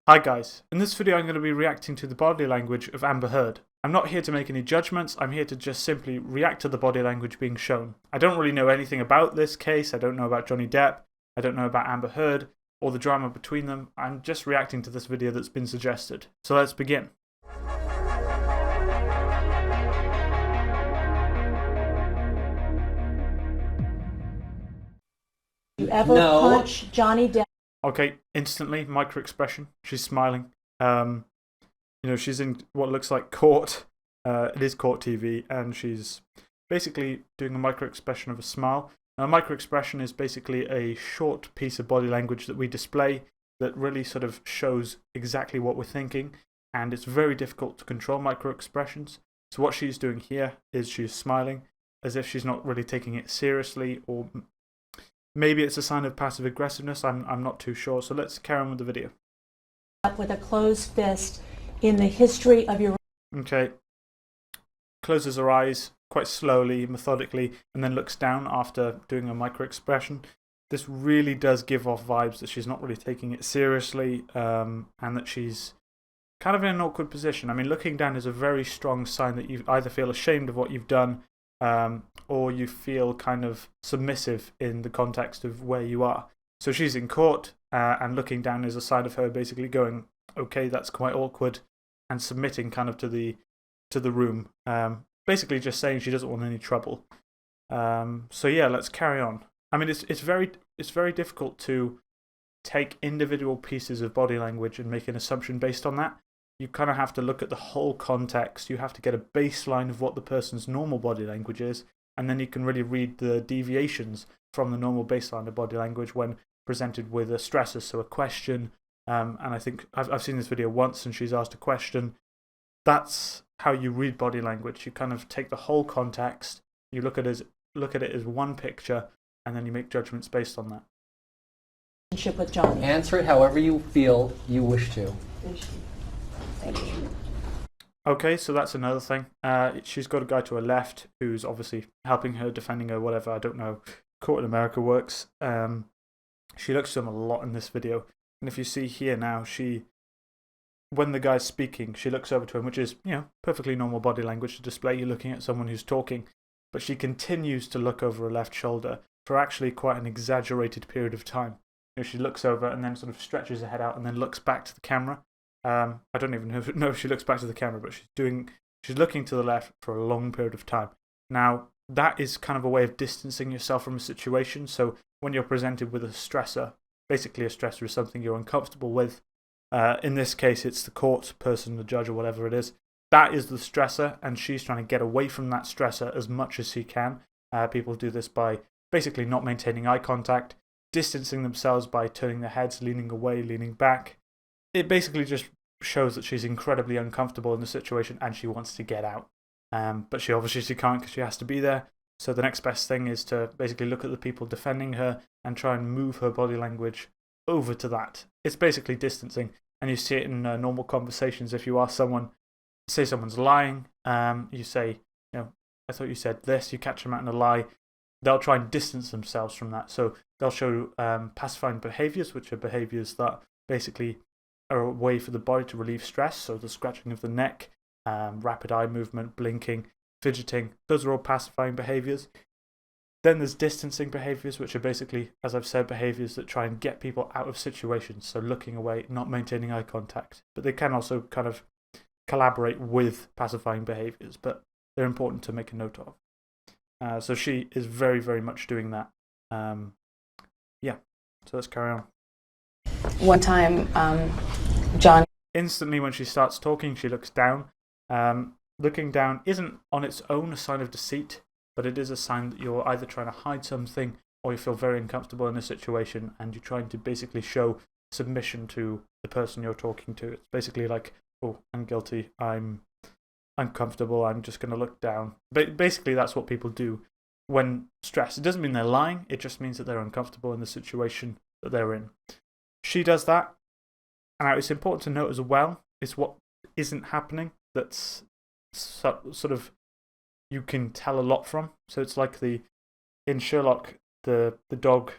Hi guys, in this video I'm going to be reacting to the body language of Amber Heard. I'm not here to make any judgments, I'm here to just simply react to the body language being shown. I don't really know anything about this case, I don't know about Johnny Depp, I don't know about Amber Heard, or the drama between them. I'm just reacting to this video that's been suggested. So let's begin. You ever punch Johnny Depp? Okay, instantly, micro expression. She's smiling. You know, she's in what looks like court. It is court TV, and she's basically doing a micro expression of a smile. Now, a micro expression is basically a short piece of body language that we display that really sort of shows exactly what we're thinking, and it's very difficult to control micro expressions. So, what she's doing here is she's smiling as if she's not really taking it seriously, or maybe it's a sign of passive aggressiveness. I'm not too sure. So let's carry on with the video. With a closed fist in the history of your... Okay. Closes her eyes quite slowly, methodically, and then looks down after doing a micro expression. This really does give off vibes that she's not really taking it seriously, and that she's kind of in an awkward position. I mean, looking down is a very strong sign that you either feel ashamed of what you've done, or you feel kind of submissive in the context of where you are. So she's in court, and looking down is a sign of her basically going, okay, that's quite awkward, and submitting kind of to the room. Basically just saying she doesn't want any trouble. So yeah, let's carry on. I mean, it's very difficult to take individual pieces of body language and make an assumption based on that. You kind of have to look at the whole context. You have to get a baseline of what the person's normal body language is, and then you can really read the deviations from the normal baseline of body language when presented with a stressor, so a question. And I think I've seen this video once and she's asked a question. That's how you read body language. You kind of take the whole context, you look at it as one picture, and then you make judgments based on that. With Johnny. Answer it however you feel you wish to. Thank you. Okay, so that's another thing. She's got a guy to her left who's obviously helping her, defending her, whatever. I don't know. Court in America works. She looks to him a lot in this video. And if you see here now, when the guy's speaking, she looks over to him, which is, you know, perfectly normal body language to display. You're looking at someone who's talking. But she continues to look over her left shoulder for actually quite an exaggerated period of time. You know, she looks over and then sort of stretches her head out and then looks back to the camera. I don't even know if she looks back to the camera, but she's looking to the left for a long period of time. Now, that is kind of a way of distancing yourself from a situation. So when you're presented with a stressor, basically a stressor is something you're uncomfortable with. In this case, it's the court person, the judge, or whatever it is. That is the stressor, and she's trying to get away from that stressor as much as she can. People do this by basically not maintaining eye contact, distancing themselves by turning their heads, leaning away, leaning back. It basically just shows that she's incredibly uncomfortable in the situation and she wants to get out. But she obviously can't because she has to be there. So the next best thing is to basically look at the people defending her and try and move her body language over to that. It's basically distancing. And you see it in normal conversations. If you ask someone, say someone's lying, you say, you know, I thought you said this, you catch them out in a lie. They'll try and distance themselves from that. So they'll show pacifying behaviors, which are behaviors that basically are a way for the body to relieve stress. So the scratching of the neck, rapid eye movement, blinking, fidgeting, those are all pacifying behaviors. Then there's distancing behaviors, which are basically, as I've said, behaviors that try and get people out of situations. So looking away, not maintaining eye contact. But they can also kind of collaborate with pacifying behaviors, but they're important to make a note of. So she is very, very much doing that. Yeah, so let's carry on. One time, Johnny... Instantly when she starts talking, she looks down. Looking down isn't on its own a sign of deceit, but it is a sign that you're either trying to hide something or you feel very uncomfortable in a situation and you're trying to basically show submission to the person you're talking to. It's basically like, oh, I'm guilty, I'm uncomfortable, I'm just going to look down. Basically, that's what people do when stressed. It doesn't mean they're lying, it just means that they're uncomfortable in the situation that they're in. She does that. And it's important to note as well, is what isn't happening that's sort of you can tell a lot from. So it's like in Sherlock, the dog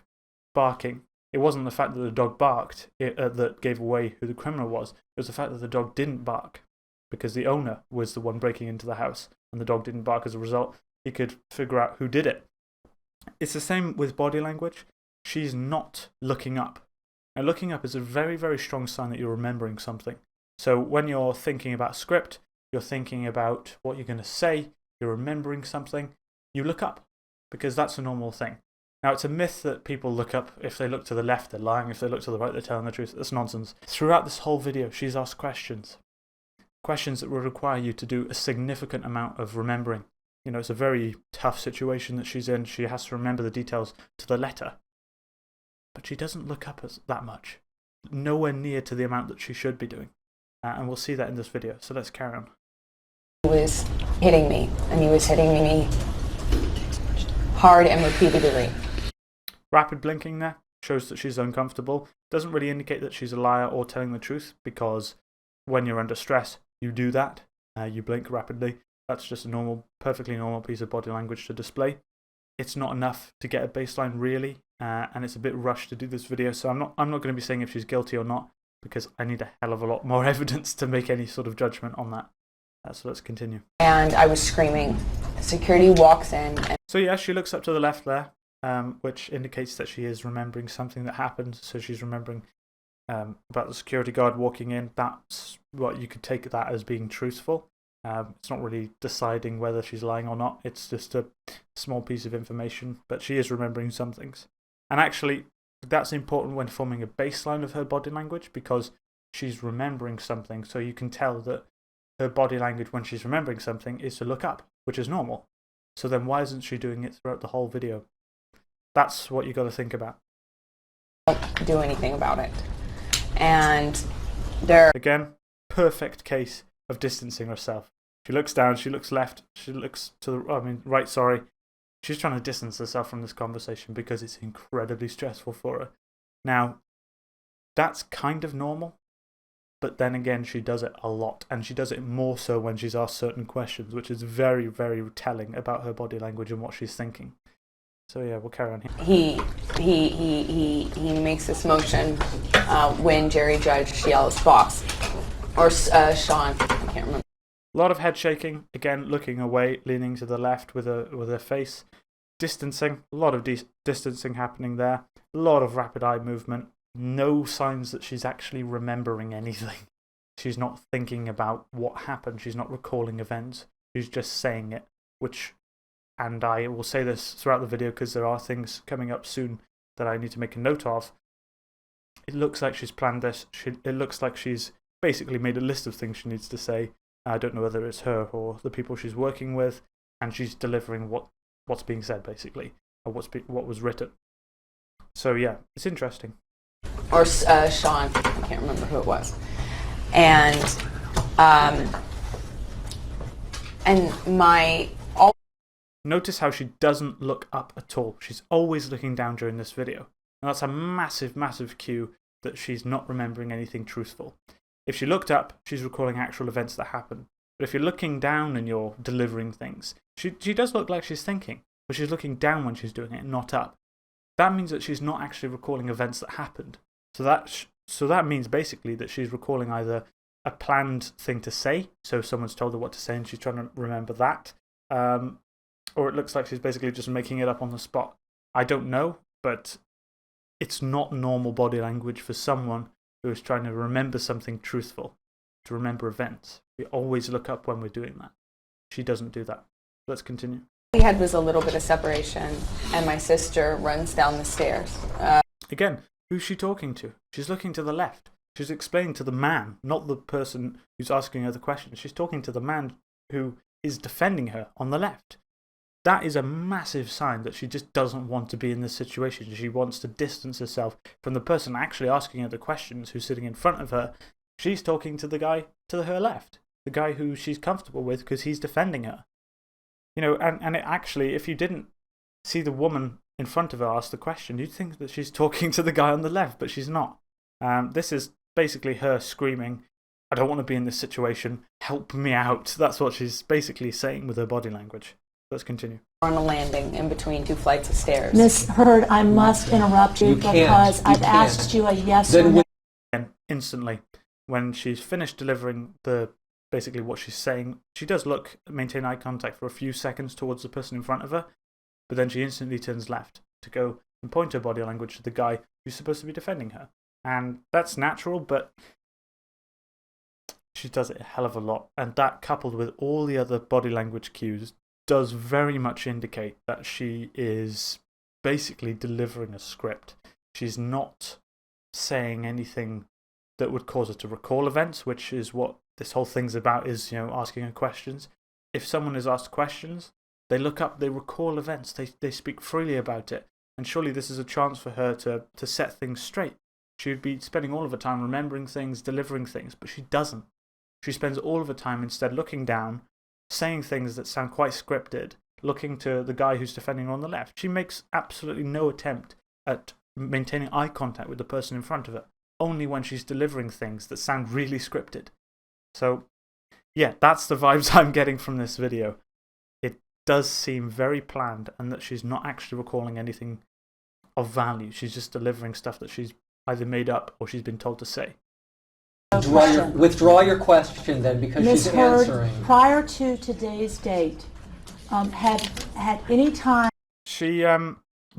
barking. It wasn't the fact that the dog barked that gave away who the criminal was. It was the fact that the dog didn't bark because the owner was the one breaking into the house and the dog didn't bark. As a result, he could figure out who did it. It's the same with body language. She's not looking up. Now, looking up is a very, very strong sign that you're remembering something. So when you're thinking about script, you're thinking about what you're going to say, you're remembering something, you look up because that's a normal thing. Now, it's a myth that people look up. If they look to the left, they're lying. If they look to the right, they're telling the truth. That's nonsense. Throughout this whole video, she's asked questions. Questions that will require you to do a significant amount of remembering. You know, it's a very tough situation that she's in. She has to remember the details to the letter. But she doesn't look up that much. Nowhere near to the amount that she should be doing. And we'll see that in this video. So let's carry on. He was hitting me, and he was hitting me hard and repeatedly. Rapid blinking there shows that she's uncomfortable. Doesn't really indicate that she's a liar or telling the truth, because when you're under stress, you do that. You blink rapidly. That's just a perfectly normal piece of body language to display. It's not enough to get a baseline, really, and it's a bit rushed to do this video. So I'm not going to be saying if she's guilty or not, because I need a hell of a lot more evidence to make any sort of judgment on that. So let's continue. And I was screaming. Security walks in. So yeah, she looks up to the left there, which indicates that she is remembering something that happened. So she's remembering about the security guard walking in. That's what you could take that as being truthful. It's not really deciding whether she's lying or not. It's just a small piece of information, but she is remembering some things. And actually, that's important when forming a baseline of her body language, because she's remembering something. So you can tell that her body language when she's remembering something is to look up, which is normal. So then why isn't she doing it throughout the whole video? That's what you got to think about. Don't do anything about it. And there. Again, perfect case of distancing herself. She looks down, she looks left, she looks to the right, sorry. She's trying to distance herself from this conversation because it's incredibly stressful for her. Now, that's kind of normal. But then again, she does it a lot, and she does it more so when she's asked certain questions, which is very, very telling about her body language and what she's thinking. So yeah, we'll carry on here. He makes this motion when Jerry Judge yells boss. Or Sean, I can't remember. A lot of head shaking, again looking away, leaning to the left with her face. Distancing, a lot of distancing happening there. A lot of rapid eye movement. No signs that she's actually remembering anything. She's not thinking about what happened. She's not recalling events. She's just saying it, and I will say this throughout the video because there are things coming up soon that I need to make a note of. It looks like she's planned this. It looks like she's basically made a list of things she needs to say. I don't know whether it's her or the people she's working with, and she's delivering what's being said, basically, or what was written. So yeah, it's interesting. Or Sean, I can't remember who it was. And Notice how she doesn't look up at all. She's always looking down during this video. And that's a massive, massive cue that she's not remembering anything truthful. If she looked up, she's recalling actual events that happened. But if you're looking down and you're delivering things, she does look like she's thinking, but she's looking down when she's doing it, not up. That means that she's not actually recalling events that happened. So that means basically that she's recalling either a planned thing to say, so someone's told her what to say and she's trying to remember that, or it looks like she's basically just making it up on the spot. I don't know, but it's not normal body language for someone who is trying to remember something truthful, to remember events. We always look up when we're doing that. She doesn't do that. Let's continue. we had was a little bit of separation, and my sister runs down the stairs. Again, who's she talking to? She's looking to the left. She's explaining to the man, not the person who's asking her the question. She's talking to the man who is defending her on the left. That is a massive sign that she just doesn't want to be in this situation. She wants to distance herself from the person actually asking her the questions who's sitting in front of her. She's talking to the guy to her left, the guy who she's comfortable with because he's defending her. You know, and it actually, if you didn't see the woman in front of her ask the question, you'd think that she's talking to the guy on the left, but she's not. This is basically her screaming, I don't want to be in this situation, help me out. That's what she's basically saying with her body language. Let's continue. on a landing in between two flights of stairs. Ms. Heard, I must interrupt you You can't. because You I've can't. asked you a yes Then or no. And instantly, when she's finished delivering basically what she's saying, she does maintain eye contact for a few seconds towards the person in front of her, but then she instantly turns left to go and point her body language to the guy who's supposed to be defending her. And that's natural, but she does it a hell of a lot. And that, coupled with all the other body language cues, does very much indicate that she is basically delivering a script. She's not saying anything that would cause her to recall events, which is what this whole thing's about, is, asking her questions. If someone is asked questions, they look up, they recall events, they speak freely about it. And surely this is a chance for her to set things straight. She would be spending all of her time remembering things, delivering things, but she doesn't. She spends all of her time instead looking down, saying things that sound quite scripted, looking to the guy who's defending her on the left. She makes absolutely no attempt at maintaining eye contact with the person in front of her, only when she's delivering things that sound really scripted. So, yeah, that's the vibes I'm getting from this video. It does seem very planned, and that she's not actually recalling anything of value. She's just delivering stuff that she's either made up or she's been told to say. Withdraw your question then, because Ms. she's Heard, answering. prior to today's date, had any time She,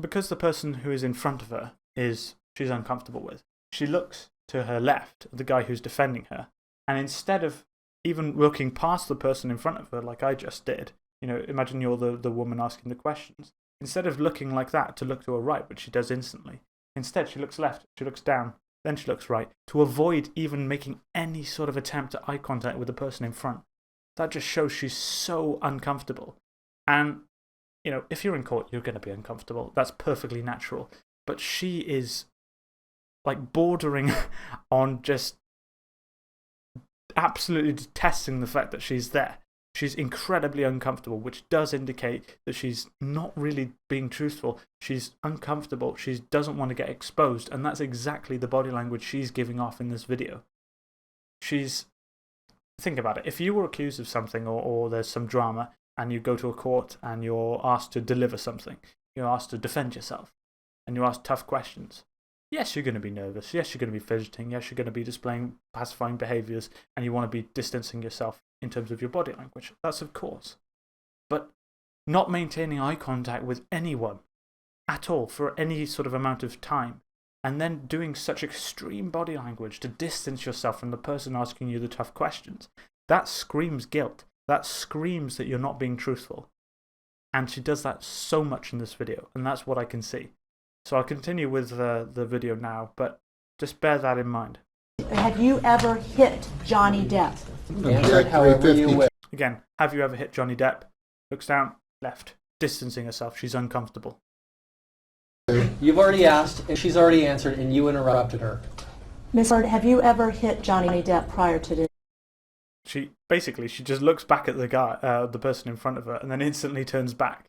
because the person who is in front of her she's uncomfortable with, she looks to her left, the guy who's defending her, and instead of even looking past the person in front of her like I just did, imagine you're the woman asking the questions. Instead of looking like that to look to her right, which she does instantly, instead she looks left, she looks down, then she looks right, to avoid even making any sort of attempt at eye contact with the person in front. That just shows she's so uncomfortable. And, if you're in court, you're going to be uncomfortable. That's perfectly natural. But she is, like, bordering on just absolutely detesting the fact that she's there. She's incredibly uncomfortable, which does indicate that she's not really being truthful. She's uncomfortable. She doesn't want to get exposed. And that's exactly the body language she's giving off in this video. Think about it. If you were accused of something, or there's some drama, and you go to a court and you're asked to deliver something, you're asked to defend yourself, and you're asked tough questions. Yes, you're going to be nervous. Yes, you're going to be fidgeting. Yes, you're going to be displaying pacifying behaviours, and you want to be distancing yourself in terms of your body language. That's of course. But not maintaining eye contact with anyone at all for any sort of amount of time, and then doing such extreme body language to distance yourself from the person asking you the tough questions, that screams guilt. That screams that you're not being truthful. And she does that so much in this video, and that's what I can see. So I'll continue with the video now, but just bear that in mind. have you ever hit Johnny Depp? Answer it however you wish. Again, have you ever hit Johnny Depp? Looks down, left, distancing herself. She's uncomfortable. You've already asked, and she's already answered, and you interrupted her. Ms. Heard, have you ever hit Johnny Depp prior to this? She just looks back at the person in front of her, and then instantly turns back.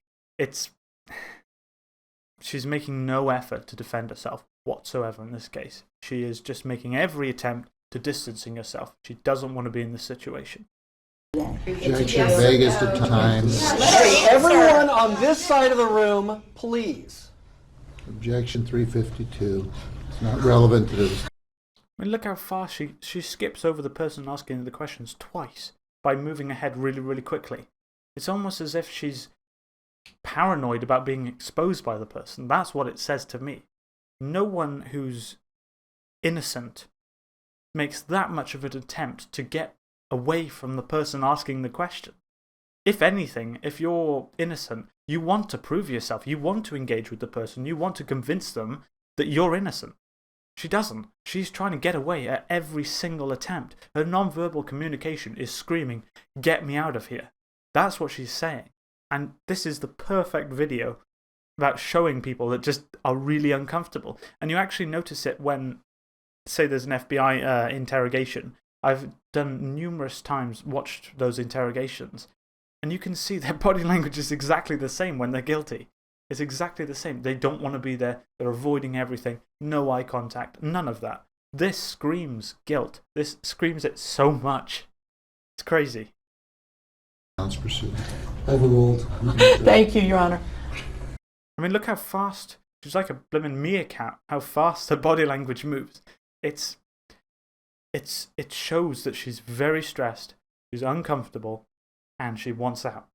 She's making no effort to defend herself whatsoever in this case. She is just making every attempt to distancing herself. She doesn't want to be in this situation. Objection, Vegas to time. Hey, everyone on this side of the room, please. Objection 352. It's not relevant to this. I mean, look how fast she skips over the person asking the questions twice by moving ahead really, really quickly. It's almost as if she's paranoid about being exposed by the person. That's what it says to me. No one who's innocent makes that much of an attempt to get away from the person asking the question. If anything, if you're innocent, you want to prove yourself. You want to engage with the person. You want to convince them that you're innocent. She doesn't. She's trying to get away at every single attempt. Her non-verbal communication is screaming, "Get me out of here." That's what she's saying. And this is the perfect video about showing people that just are really uncomfortable. And you actually notice it when, say, there's an FBI interrogation. I've done numerous times, watched those interrogations, and you can see their body language is exactly the same when they're guilty. It's exactly the same. They don't want to be there. They're avoiding everything. No eye contact. None of that. This screams guilt. This screams it so much. It's crazy. Pursuit. Overruled. Thank you, Your Honor. I mean, look how fast. She's like a blimmin' meerkat, how fast her body language moves. It shows that she's very stressed, she's uncomfortable, and she wants out.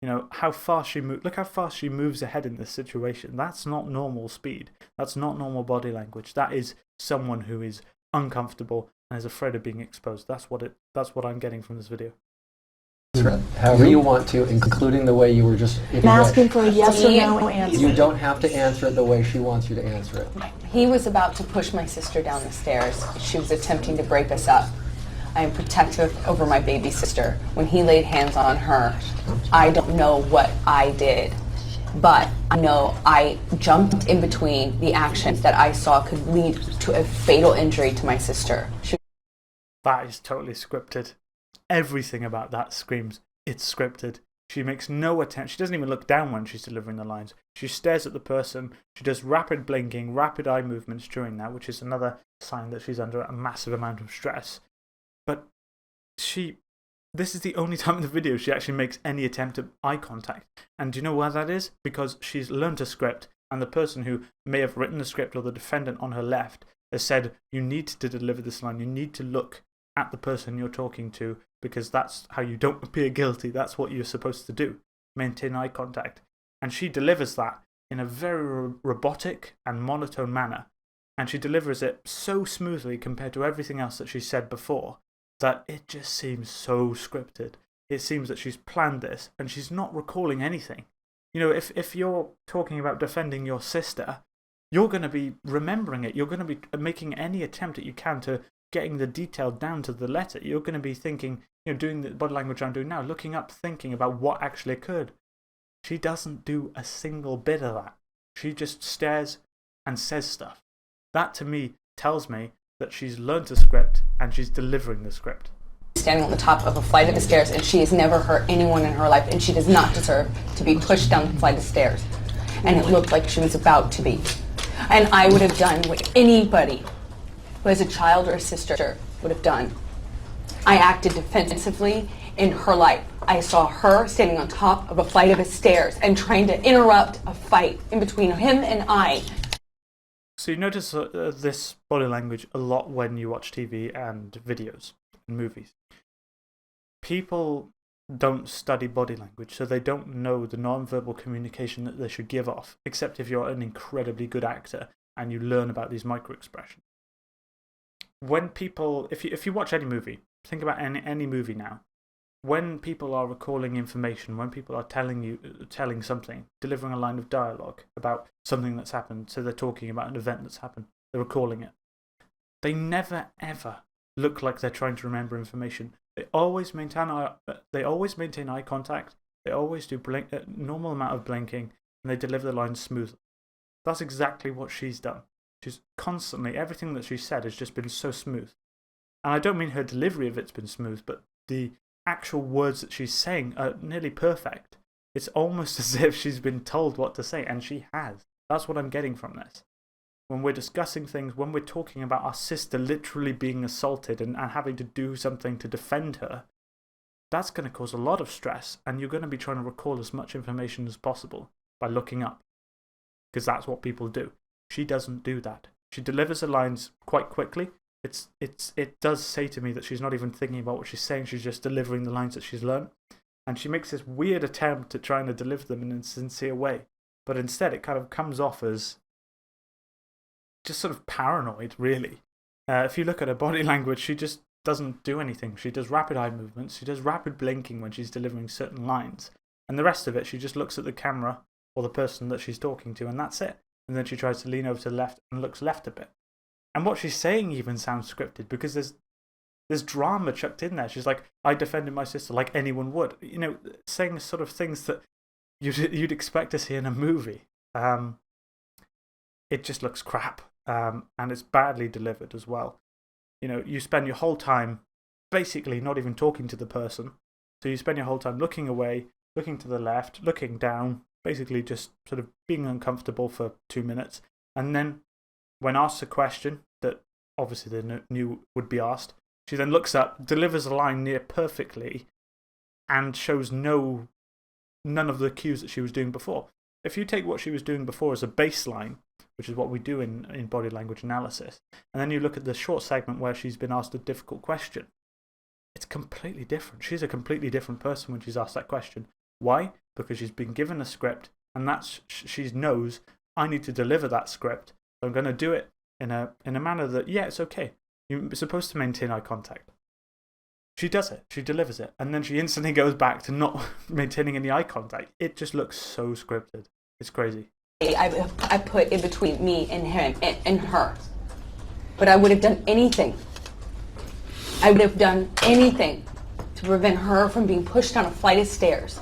You know, how fast she moves. Look how fast she moves ahead in this situation. That's not normal speed. That's not normal body language. That is someone who is uncomfortable and is afraid of being exposed. That's what I'm getting from this video. However you want to, including the way you were just. I'm asking for a yes or no answer. You don't have to answer it the way she wants you to answer it. He was about to push my sister down the stairs. She was attempting to break us up. I am protective over my baby sister. When he laid hands on her, I don't know what I did, but I know I jumped in between the actions that I saw could lead to a fatal injury to my sister. That is totally scripted. Everything about that screams, it's scripted. She makes no attempt. She doesn't even look down when she's delivering the lines. She stares at the person. She does rapid blinking, rapid eye movements during that, which is another sign that she's under a massive amount of stress. But this is the only time in the video she actually makes any attempt at eye contact. And do you know why that is? Because she's learned a script, and the person who may have written the script, or the defendant on her left, has said, you need to deliver this line. You need to look at the person you're talking to, because that's how you don't appear guilty. That's what you're supposed to do. Maintain eye contact. And she delivers that in a very robotic and monotone manner. And she delivers it so smoothly compared to everything else that she said before, that it just seems so scripted. It seems that she's planned this and she's not recalling anything. You know, if you're talking about defending your sister, you're going to be remembering it. You're going to be making any attempt that you can to getting the detail down to the letter. You're going to be thinking, you know, doing the body language I'm doing now, looking up, thinking about what actually occurred. She doesn't do a single bit of that. She just stares and says stuff. That to me tells me that she's learned a script and she's delivering the script. Standing on the top of a flight of stairs, and she has never hurt anyone in her life, and she does not deserve to be pushed down the flight of stairs. And it looked like she was about to be. And I would have done what anybody who has a child or a sister would have done. I acted defensively in her life. I saw her standing on top of a flight of stairs and trying to interrupt a fight in between him and I. So you notice this body language a lot when you watch TV and videos and movies. People don't study body language, so they don't know the non-verbal communication that they should give off, except if you're an incredibly good actor and you learn about these micro-expressions. When people, if you watch any movie, think about any movie now, when people are recalling information, when people are telling something, delivering a line of dialogue about something that's happened, so they're talking about an event that's happened, they're recalling it, they never ever look like they're trying to remember information. They always maintain eye contact, they always do a normal amount of blinking, and they deliver the lines smoothly. That's exactly what she's done. She's constantly, everything that she said has just been so smooth. And I don't mean her delivery of it's been smooth, but the actual words that she's saying are nearly perfect. It's almost as if she's been told what to say, and she has. That's what I'm getting from this. When we're discussing things, when we're talking about our sister literally being assaulted and having to do something to defend her, that's going to cause a lot of stress, and you're going to be trying to recall as much information as possible by looking up. Because that's what people do. She doesn't do that. She delivers the lines quite quickly. It does say to me that she's not even thinking about what she's saying, she's just delivering the lines that she's learned. And she makes this weird attempt at trying to deliver them in a sincere way. But instead, it kind of comes off as just sort of paranoid, really. If you look at her body language, she just doesn't do anything. She does rapid eye movements, she does rapid blinking when she's delivering certain lines. And the rest of it, she just looks at the camera or the person that she's talking to, and that's it. And then she tries to lean over to the left and looks left a bit. And what she's saying even sounds scripted, because there's drama chucked in there. She's like, I defended my sister like anyone would. You know, saying sort of things that you'd expect to see in a movie. It just looks crap. And it's badly delivered as well. You know, you spend your whole time basically not even talking to the person. So you spend your whole time looking away, looking to the left, looking down, basically just sort of being uncomfortable for 2 minutes. And then when asked a question that obviously they knew would be asked, she then looks up, delivers a line near perfectly, and shows no none of the cues that she was doing before. If you take what she was doing before as a baseline, which is what we do in body language analysis, and then you look at the short segment where she's been asked a difficult question, it's completely different. She's a completely different person when she's asked that question. Why? Because she's been given a script, and she knows, I need to deliver that script, so I'm going to do it in a manner that, yeah, it's okay. You're supposed to maintain eye contact. She does it. She delivers it. And then she instantly goes back to not maintaining any eye contact. It just looks so scripted. It's crazy. I put in between me and him and her. But I would have done anything. I would have done anything to prevent her from being pushed down a flight of stairs.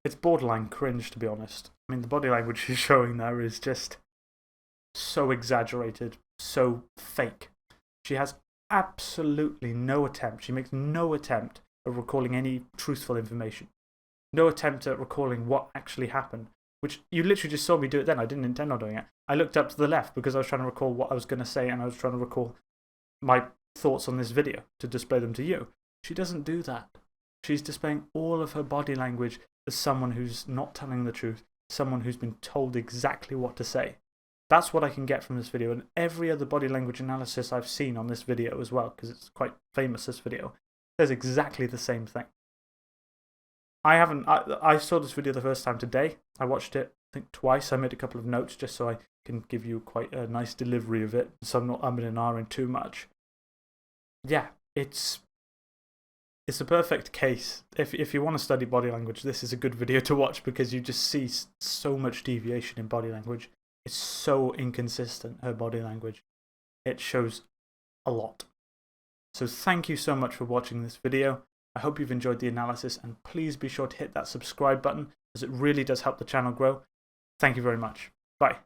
It's borderline cringe, to be honest. I mean, the body language she's showing there is just so exaggerated, so fake. She has absolutely no attempt. She makes no attempt at recalling any truthful information. No attempt at recalling what actually happened, which you literally just saw me do it then. I didn't intend on doing it. I looked up to the left because I was trying to recall what I was going to say, and I was trying to recall my thoughts on this video to display them to you. She doesn't do that. She's displaying all of her body language as someone who's not telling the truth, someone who's been told exactly what to say. That's what I can get from this video, and every other body language analysis I've seen on this video as well, because it's quite famous, this video, says exactly the same thing. I saw this video the first time today. I watched it, I think, twice. I made a couple of notes just so I can give you quite a nice delivery of it, so I'm not umming and ahhing too much. Yeah, it's a perfect case. If you want to study body language, this is a good video to watch because you just see so much deviation in body language. It's so inconsistent, her body language. It shows a lot. So thank you so much for watching this video. I hope you've enjoyed the analysis, and please be sure to hit that subscribe button as it really does help the channel grow. Thank you very much. Bye.